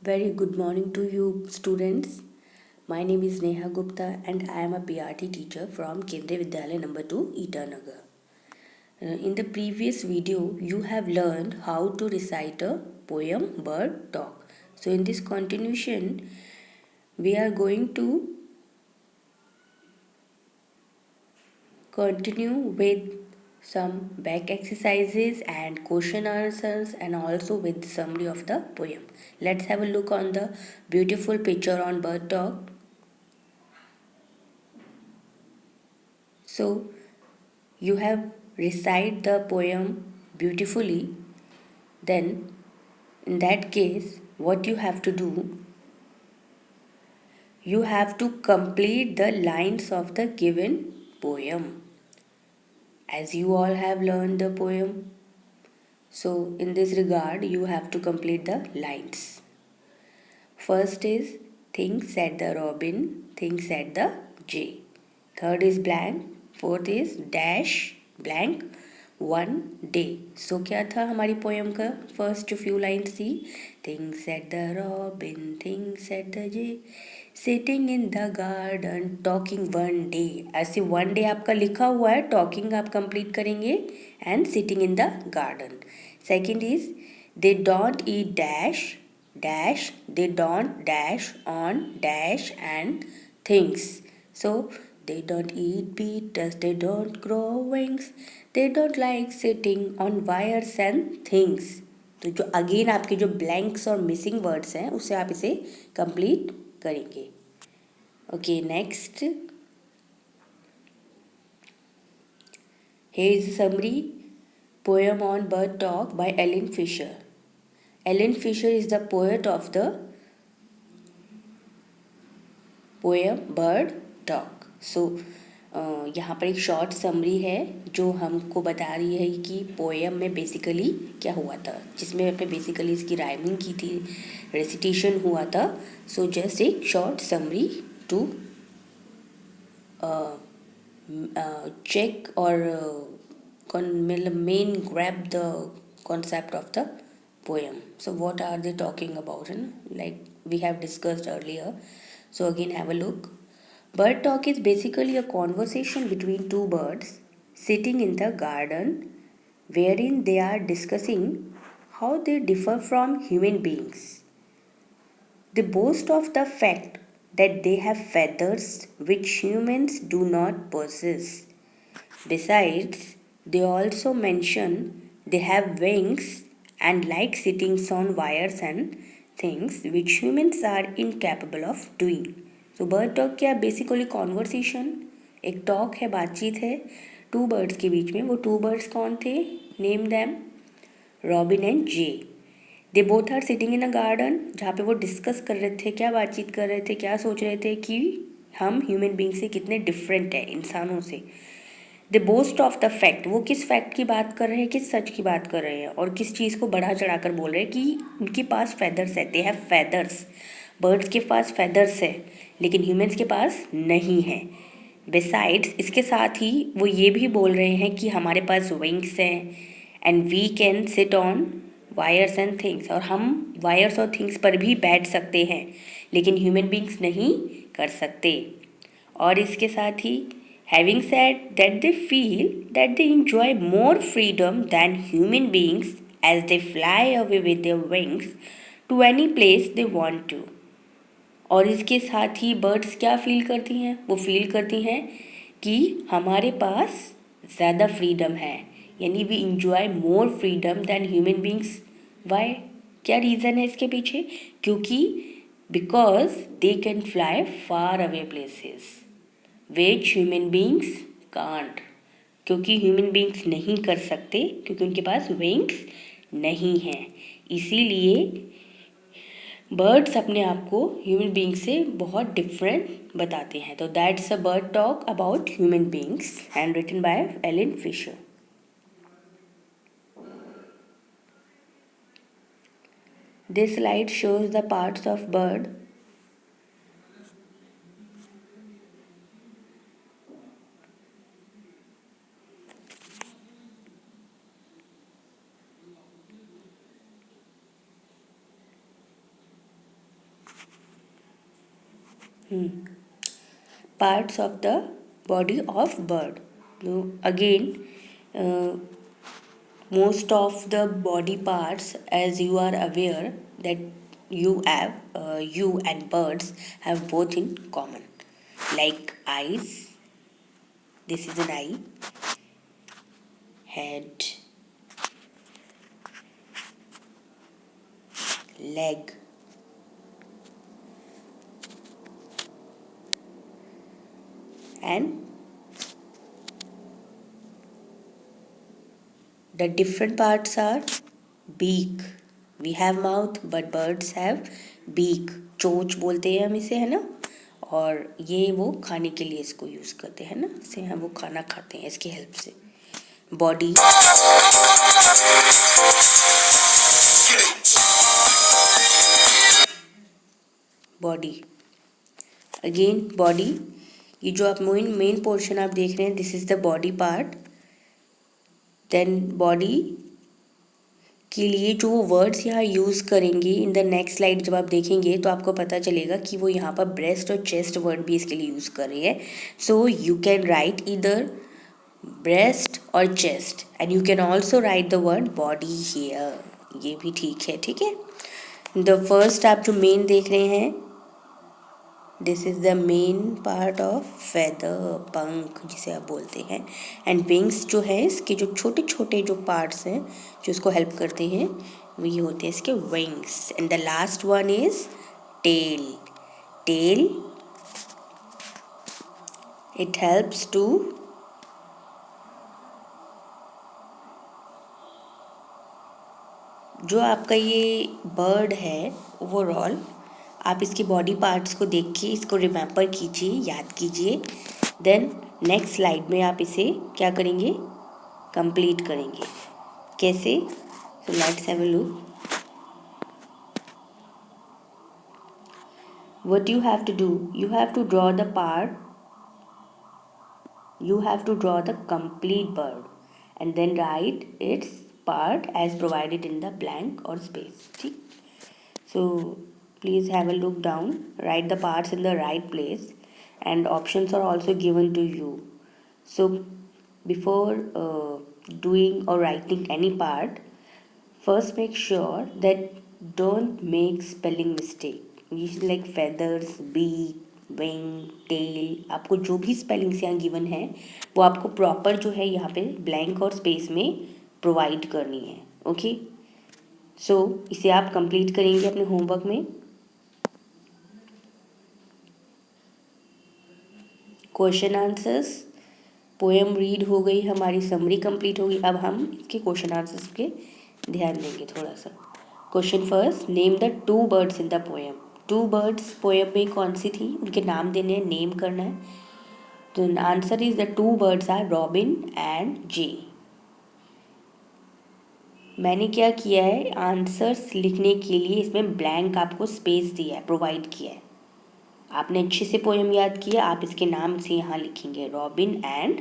Very good morning to you, students. My name is Neha Gupta and I am a PRT teacher from Kendriya Vidyalaya number 2, Itanagar. In the previous video, you have learned how to recite a poem Bird Talk. So, in this continuation, we are going to continue with some back exercises and question answers and also with the summary of the poem. Let's have a look on the beautiful picture on Bird Talk. So, you have recite the poem beautifully, then in that case, what you have to do, you have to complete the lines of the given poem. As you all have learned the poem, so in this regard, you have to complete the lines. First is things said the robin, things said the jay. Third is blank, fourth is dash blank one day. So क्या था हमारी poem का first जो few lines थी, things at the robin, things at the jay, sitting in the garden, talking one day. ऐसे one day आपका लिखा हुआ है, टॉकिंग आप कंप्लीट करेंगे and sitting in the garden. Second is they don't eat dash dash, they don't dash on dash and things. So they don't eat beetles, they don't grow wings, they don't like sitting on wires and things. तो जो again आपके जो blanks और missing words हैं उससे आप इसे complete करेंगे. Okay, next here is a summary poem on bird talk by Ellen Fisher. Ellen Fisher is the poet of the poem bird talk. So यहाँ पर एक शॉर्ट समरी है जो हमको बता रही है कि पोएम में बेसिकली क्या हुआ था, जिसमें हमने बेसिकली इसकी राइमिंग की थी, रेसिटेशन हुआ था. सो जस्ट एक short summary to check or main grab the concept of the poem. So what are they talking about, like we have discussed earlier. So again have a look. Bird talk is basically a conversation between two birds sitting in the garden wherein they are discussing how they differ from human beings. They boast of the fact that they have feathers which humans do not possess. Besides, they also mention they have wings and like sitting on wires and things which humans are incapable of doing. So bird talk क्या basically conversation, एक talk है, बातचीत है two birds के बीच में. वो to birds कौन थे? Name them Robin and Jay. They both are sitting in a garden, जहाँ पे वो डिस्कस कर रहे थे, क्या बातचीत कर रहे थे, क्या सोच रहे थे कि हम ह्यूमन बींग से कितने डिफरेंट हैं इंसानों से. दे बोस्ट ऑफ द फैक्ट, वो किस फैक्ट की बात कर रहे हैं, किस सच की बात कर रहे हैं और किस चीज़ को बढ़ा चढ़ा कर बोल रहे हैं कि उनके पास फैदर्स है. दे हैव फैदर्स, बर्ड्स के पास फैदर्स है लेकिन ह्यूमन्स के पास नहीं है. बिसाइड्स, इसके साथ ही वो ये भी बोल रहे हैं कि हमारे पास विंग्स हैं and we can sit on wires and things, और हम वायर्स और थिंग्स पर भी बैठ सकते हैं लेकिन ह्यूमन बींग्स नहीं कर सकते. और इसके साथ ही having said that they feel that they enjoy more freedom than human beings as they fly away with their wings to any place they want to. और इसके साथ ही बर्ड्स क्या फील करती हैं? वो फील करती हैं कि हमारे पास ज़्यादा फ्रीडम है, यानी we enjoy more freedom than human beings. Why? क्या रीज़न है इसके पीछे? क्योंकि because they can fly far away places which human beings can't. क्योंकि ह्यूमन बींग्स नहीं कर सकते, क्योंकि उनके पास विंग्स नहीं हैं. इसीलिए बर्ड्स अपने आप को ह्यूमन बींग से बहुत डिफरेंट बताते हैं. तो that's a bird talk about human beings and written by Alan Fisher. This slide shows the parts of bird. Parts of the body of bird. So again, uh, most of the body parts, as you are aware, that you and birds have both in common, like eyes. This is an eye, head, leg, and the different parts are beak. We have mouth, but birds have beak. चोंच बोलते हैं हम इसे, है ना. और ये वो खाने के लिए इसको यूज़ करते हैं ना, इससे हम वो खाना खाते हैं इसकी हेल्प से. Body, body, again body. ये जो आप मेन पोर्शन आप देख रहे हैं, this is the body part. Then body के लिए जो वर्ड्स यहाँ यूज़ करेंगे इन द नेक्स्ट स्लाइड, जब आप देखेंगे तो आपको पता चलेगा कि वो यहाँ पर ब्रेस्ट और चेस्ट वर्ड भी इसके लिए यूज़ कर रहे हैं. सो यू कैन राइट इधर ब्रेस्ट और chest, and you can also right the word body here. ये भी ठीक है, ठीक है. द फर्स्ट आप जो मेन देख रहे हैं, this is the main part of feather, पंख जिसे आप बोलते हैं. एंड विंग्स जो है, इसके जो छोटे छोटे जो पार्ट्स हैं जो इसको हेल्प करते हैं, वो ये होते हैं इसके wings. And the last one is tail. Tail, it helps to जो आपका ये बर्ड है ओवरऑल, आप इसकी बॉडी पार्ट्स को देख के इसको रिमेंबर कीजिए, याद कीजिए. देन नेक्स्ट स्लाइड में आप इसे क्या करेंगे, कंप्लीट करेंगे. कैसे? So let's have a look. What you have to do, you have to draw the part, you have to draw the complete bird and then write its part as provided in the blank or space. ठीक. So please have a look down, write the parts in the right place, and options are also given to you. So before doing or writing any part, first make sure that don't make spelling mistake. Usually like feathers, beak, wing, tail, आपको जो भी spellings यहाँ given है वो आपको proper जो है यहाँ पे ब्लैंक और स्पेस में प्रोवाइड करनी है. ओके. सो इसे आप कंप्लीट करेंगे अपने होमवर्क में. क्वेश्चन आंसर्स, पोएम रीड हो गई हमारी, समरी कंप्लीट होगी. अब हम इसके क्वेश्चन आंसर्स पे ध्यान देंगे थोड़ा सा. Question first, name the 2 birds in the poem. 2 birds poem में कौन सी थी, उनके नाम देने हैं, नेम करना है. तो answer is the 2 birds are robin and jay. मैंने क्या किया है, आंसर्स लिखने के लिए इसमें ब्लैंक आपको स्पेस दिया है, प्रोवाइड किया है. आपने अच्छे से पोएम याद किया, आप इसके नाम से यहाँ लिखेंगे Robin and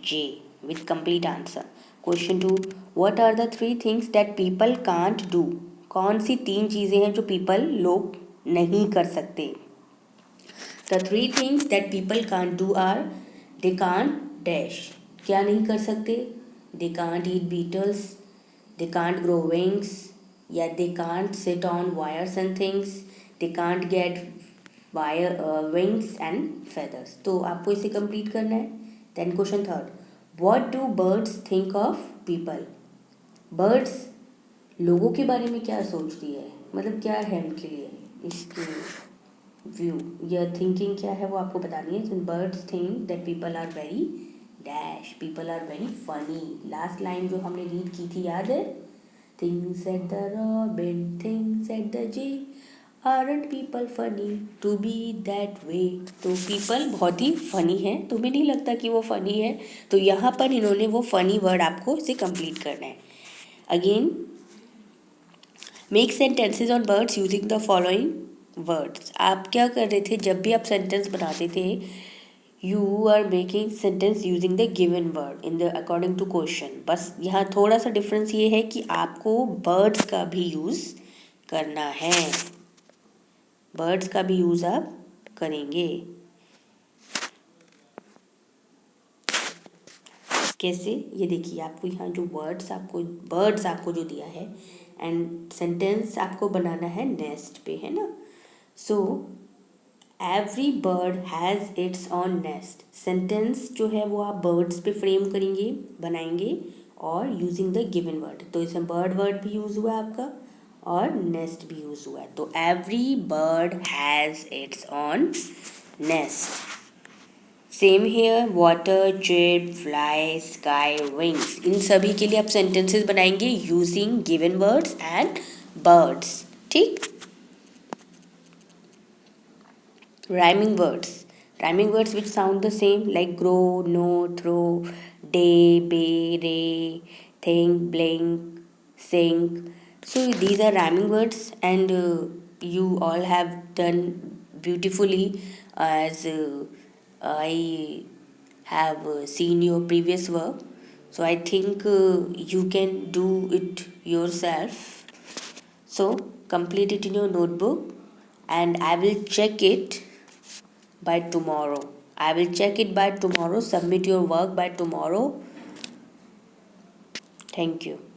Jay with complete answer. Question 2, what are the 3 things that people can't do. कौन सी 3 चीज़ें हैं जो लोग नहीं कर सकते. The 3 things that people can't do are, they can't dash. क्या नहीं कर सकते, they can't eat beetles, they can't grow wings, या they can't sit on wires and things, they can't get wings and feathers. तो आपको इसे complete करना है. Then question 3, what do birds think of people. Birds लोगों के बारे में क्या सोचती है, मतलब क्या है उनके लिए इसके व्यू या थिंकिंग क्या है वो आपको बतानी है. Birds think that people are very dash, people are very funny. Last line जो हमने रीड की थी याद है, things at the robin, things at the Jay, aren't people funny to be that way. तो पीपल बहुत ही फनी है, तुम्हें नहीं लगता कि वो फनी है, तो यहाँ पर इन्होंने वो फनी वर्ड आपको इसे कंप्लीट करना है. Again, make sentences on birds using the following words. आप क्या कर रहे थे, जब भी आप सेंटेंस बनाते थे, you are making sentence using the given word in the according to question. बस यहाँ थोड़ा सा डिफरेंस ये है कि आपको बर्ड्स का भी यूज़ करना है, बर्ड्स का भी यूज़ आप करेंगे। कैसे, ये देखिए आपको यहाँ जो बर्ड्स आपको जो दिया है एंड सेंटेंस आपको बनाना है नेस्ट पे, है ना। So every bird has its own nest, sentence जो है वो आप बर्ड्स पे फ्रेम करेंगे, बनाएंगे और यूजिंग द गिवन वर्ड। तो इसमें बर्ड वर्ड भी यूज़ हुआ है आपका और नेस्ट भी यूज़ हुआ है। तो every bird has its own nest. Same hair, water, drip, fly, sky, wings, इन सभी के लिए आप सेंटेंसेस बनाएंगे using given words and birds. ठीक। Rhyming words. Rhyming words which sound the same like grow, know, throw, day, bay, ray, think, blink, sing. So these are rhyming words, and you all have done beautifully as I have seen your previous work. So I think you can do it yourself. So complete it in your notebook and I will check it by tomorrow. I will check it by tomorrow. Submit your work by tomorrow. Thank you.